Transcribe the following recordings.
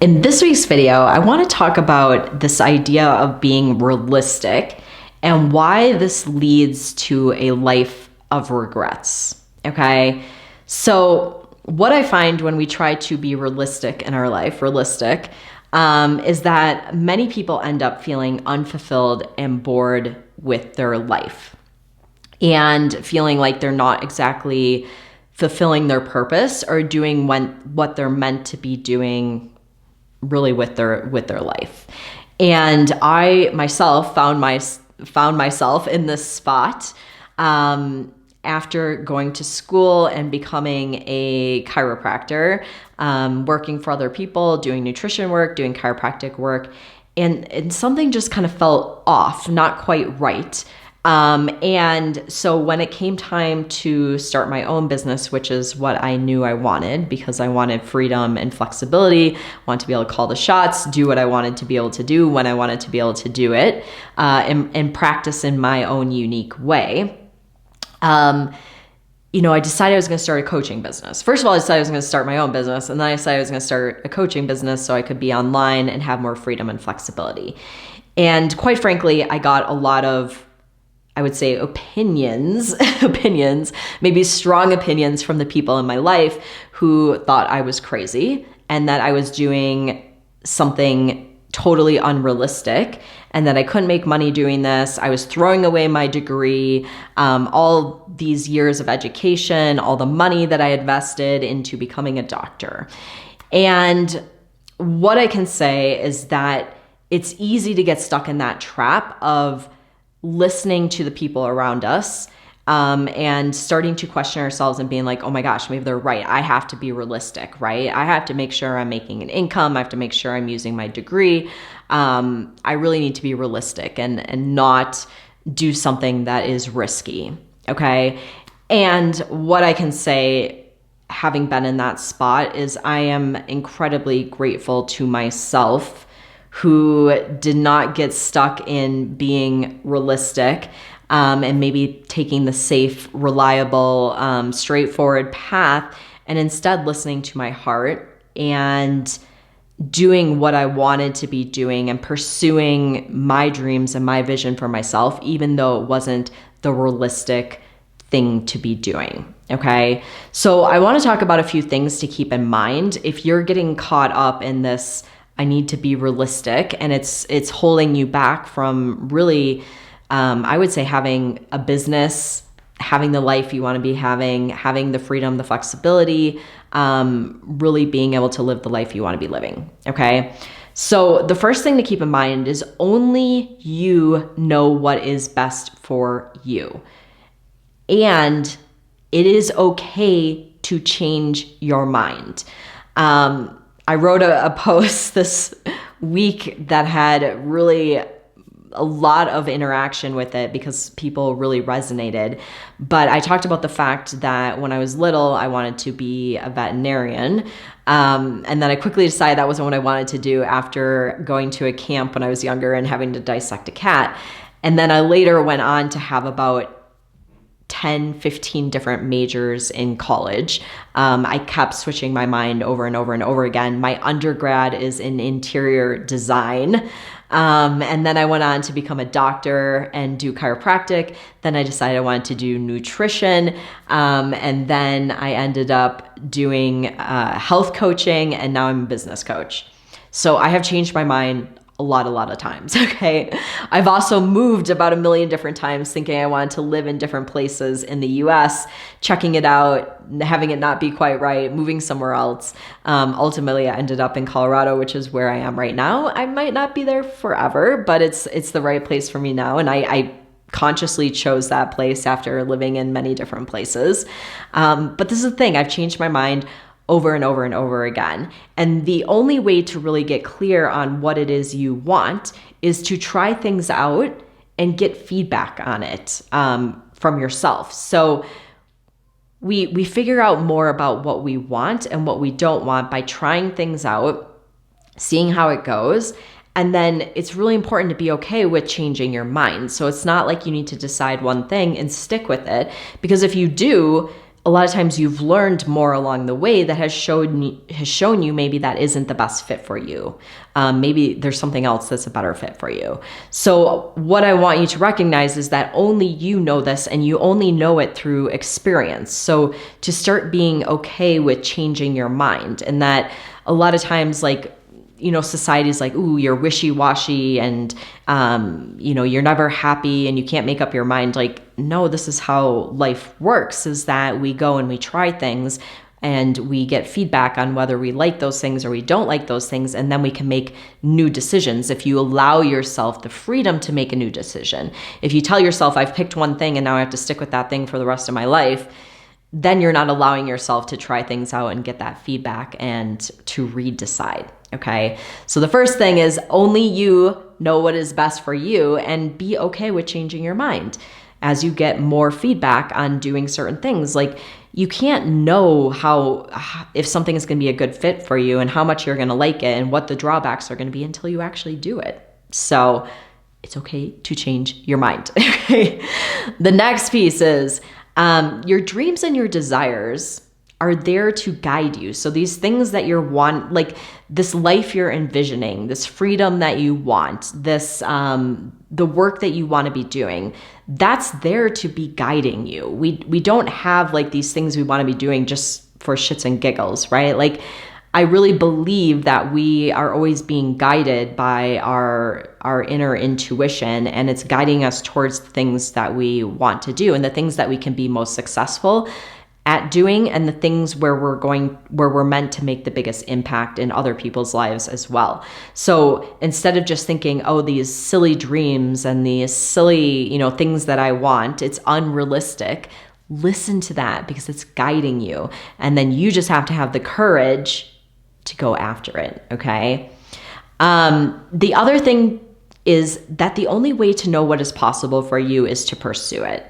In this week's video, I want to talk about this idea of being realistic and why this leads to a life of regrets. Okay, so what I find when we try to be realistic in our life, is that many people end up feeling unfulfilled and bored with their life and feeling like they're not exactly fulfilling their purpose or doing what they're meant to be doing really with their life. And I myself found myself in this spot after going to school and becoming a chiropractor, working for other people, doing nutrition work, doing chiropractic work, and something just kind of felt off, not quite right. And so when it came time to start my own business, which is what I knew I wanted because I wanted freedom and flexibility, want to be able to call the shots, do what I wanted to be able to do when I wanted to be able to do it, and practice in my own unique way. I decided I was going to start a coaching business. First of all, I decided I was going to start my own business, and then I decided I was going to start a coaching business so I could be online and have more freedom and flexibility. And quite frankly, I got a lot of, I would say, opinions, maybe strong opinions from the people in my life who thought I was crazy and that I was doing something totally unrealistic and that I couldn't make money doing this. I was throwing away my degree, all these years of education, all the money that I invested into becoming a doctor. And what I can say is that it's easy to get stuck in that trap of listening to the people around us and starting to question ourselves and being like, oh my gosh, maybe they're right. I have to be realistic, right? I have to make sure I'm making an income. I have to make sure I'm using my degree. I really need to be realistic and not do something that is risky, okay? And what I can say, having been in that spot, is I am incredibly grateful to myself who did not get stuck in being realistic and maybe taking the safe, reliable, straightforward path, and instead listening to my heart and doing what I wanted to be doing and pursuing my dreams and my vision for myself, even though it wasn't the realistic thing to be doing. Okay. So I want to talk about a few things to keep in mind if you're getting caught up in this I need to be realistic, and it's holding you back from really, I would say, having a business, having the life you want to be having the freedom, the flexibility, really being able to live the life you want to be living. Okay. So the first thing to keep in mind is only you know what is best for you. And it is okay to change your mind. I wrote a post this week that had really a lot of interaction with it because people really resonated. But I talked about the fact that when I was little, I wanted to be a veterinarian. And then I quickly decided that wasn't what I wanted to do after going to a camp when I was younger and having to dissect a cat. And then I later went on to have about 10, 15 different majors in college. I kept switching my mind over and over and over again. My undergrad is in interior design. And then I went on to become a doctor and do chiropractic. Then I decided I wanted to do nutrition. And then I ended up doing health coaching, and now I'm a business coach. So I have changed my mind a lot of times, okay? I've also moved about 1 million different times thinking I wanted to live in different places in the US, checking it out, having it not be quite right, moving somewhere else. Ultimately, I ended up in Colorado, which is where I am right now. I might not be there forever, but it's the right place for me now. And I consciously chose that place after living in many different places. But this is the thing, I've changed my mind over and over and over again. And the only way to really get clear on what it is you want is to try things out and get feedback on it from yourself. So we figure out more about what we want and what we don't want by trying things out, seeing how it goes. And then it's really important to be okay with changing your mind. So it's not like you need to decide one thing and stick with it, because if you do, a lot of times you've learned more along the way that has shown you maybe that isn't the best fit for you. Maybe there's something else that's a better fit for you. So what I want you to recognize is that only you know this, and you only know it through experience. So to start being okay with changing your mind, and that a lot of times, like, society's like, ooh, you're wishy-washy, and, you're never happy and you can't make up your mind. Like, no, this is how life works, is that we go and we try things and we get feedback on whether we like those things or we don't like those things. And then we can make new decisions if you allow yourself the freedom to make a new decision. If you tell yourself, I've picked one thing and now I have to stick with that thing for the rest of my life, then you're not allowing yourself to try things out and get that feedback and to redecide. Okay. So the first thing is only you know what is best for you, and be okay with changing your mind as you get more feedback on doing certain things. Like, you can't know if something is going to be a good fit for you and how much you're going to like it and what the drawbacks are going to be until you actually do it. So it's okay to change your mind. The next piece is your dreams and your desires are there to guide you. So these things that you want, like this life you're envisioning, this freedom that you want, this the work that you want to be doing, that's there to be guiding you. We don't have like these things we want to be doing just for shits and giggles, right? Like, I really believe that we are always being guided by our inner intuition, and it's guiding us towards the things that we want to do and the things that we can be most successful at doing, and the things where we're meant to make the biggest impact in other people's lives as well. So instead of just thinking, oh, these silly dreams and these silly, things that I want, it's unrealistic. Listen to that, because it's guiding you. And then you just have to have the courage to go after it. Okay. The other thing is that the only way to know what is possible for you is to pursue it.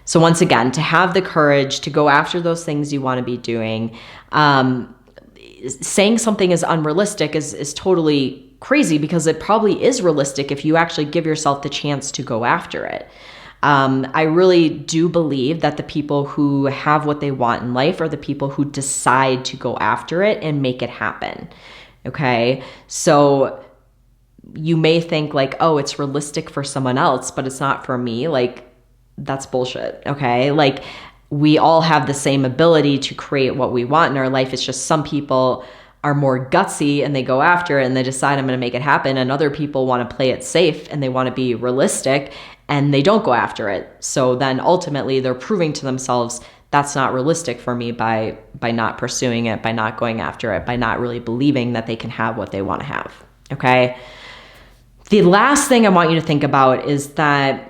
So once again, to have the courage to go after those things you want to be doing. Saying something is unrealistic is totally crazy, because it probably is realistic if you actually give yourself the chance to go after it. I really do believe that the people who have what they want in life are the people who decide to go after it and make it happen. Okay. So you may think like, oh, it's realistic for someone else, but it's not for me. Like, that's bullshit. Okay. Like, we all have the same ability to create what we want in our life. It's just some people are more gutsy and they go after it and they decide, I'm going to make it happen. And other people want to play it safe and they want to be realistic and they don't go after it. So then ultimately they're proving to themselves that's not realistic for me by not pursuing it, by not going after it, by not really believing that they can have what they want to have. Okay. The last thing I want you to think about is that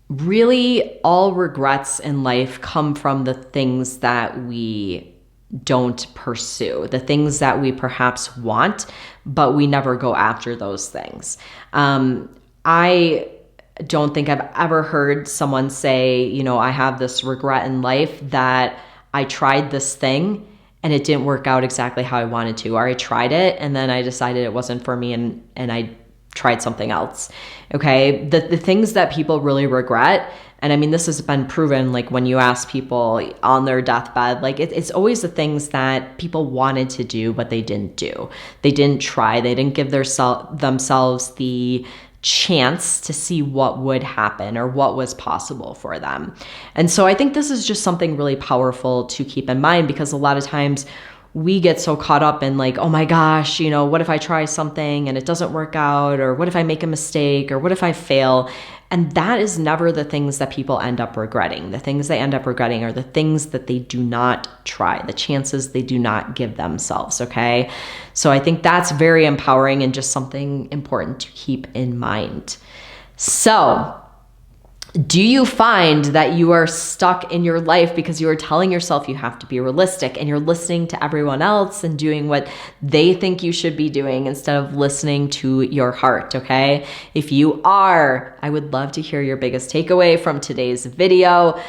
really all regrets in life come from the things that we don't pursue, the things that we perhaps want, but we never go after those things. I don't think I've ever heard someone say, I have this regret in life that I tried this thing and it didn't work out exactly how I wanted to, or I tried it and then I decided it wasn't for me and I tried something else. Okay. The things that people really regret, and I mean, this has been proven, like when you ask people on their deathbed, like it's always the things that people wanted to do, but they didn't do. They didn't try. They didn't give themselves the chance to see what would happen or what was possible for them. And so I think this is just something really powerful to keep in mind, because a lot of times we get so caught up in like, oh my gosh, what if I try something and it doesn't work out? Or what if I make a mistake? Or what if I fail? And that is never the things that people end up regretting. The things they end up regretting are the things that they do not try, the chances they do not give themselves. Okay. So I think that's very empowering and just something important to keep in mind. So, do you find that you are stuck in your life because you are telling yourself you have to be realistic and you're listening to everyone else and doing what they think you should be doing instead of listening to your heart? Okay. If you are, I would love to hear your biggest takeaway from today's video.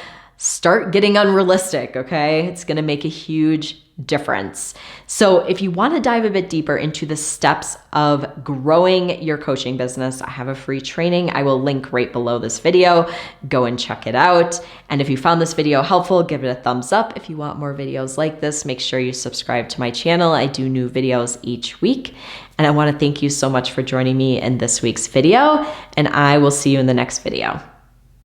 start getting unrealistic, okay? It's gonna make a huge difference. So if you wanna dive a bit deeper into the steps of growing your coaching business, I have a free training. I will link right below this video. Go and check it out. And if you found this video helpful, give it a thumbs up. If you want more videos like this, make sure you subscribe to my channel. I do new videos each week. And I wanna thank you so much for joining me in this week's video, and I will see you in the next video.